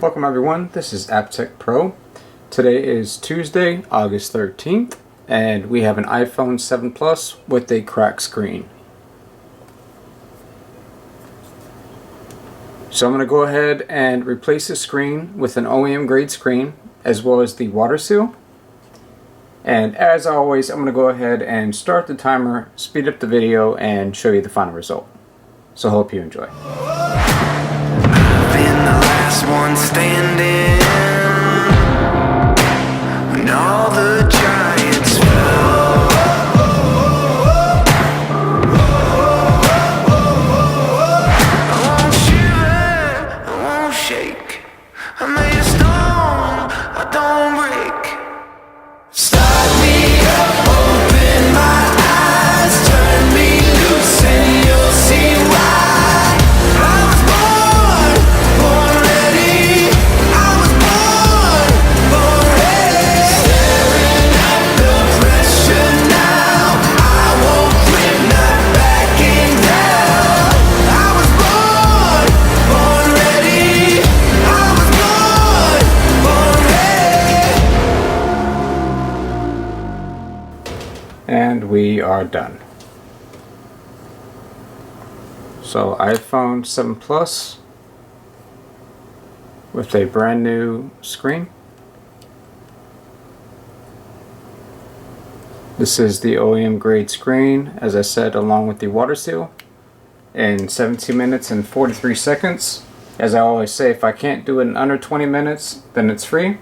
Welcome everyone, this is AppTech Pro. Today is Tuesday, August 13th, and we have an iPhone 7 Plus with a cracked screen. So I'm going to go ahead and replace the screen with an OEM grade screen as well as the water seal. And as always, I'm going to go ahead and start the timer, speed up the video, and show you the final result. So hope you enjoy. One standing when all the giants fell. I won't shiver, I won't shake. I'm made of stone, I don't break. Start me up, open my eyes, turn me loose and you'll see why. And we are done. So iPhone 7 Plus with a brand new screen. This is the OEM grade screen, as I said, along with the water seal, in 17 minutes and 43 seconds. As I always say, if I can't do it in under 20 minutes, then it's free.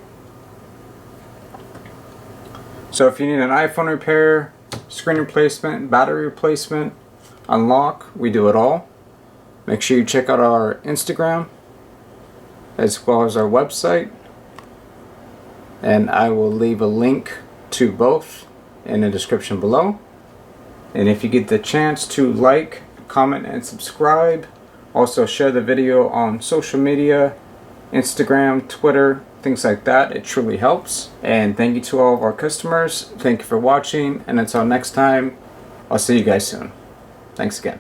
So if you need an iPhone repair, screen replacement, battery replacement, unlock, we do it all. Make sure you check out our Instagram as well as our website, and I will leave a link to both in the description below. And if you get the chance to like, comment, and subscribe, also share the video on social media, Instagram, Twitter, things like that. It truly helps. And thank you to all of our customers. Thank you for watching, and until next time, I'll see you guys soon. Thanks again.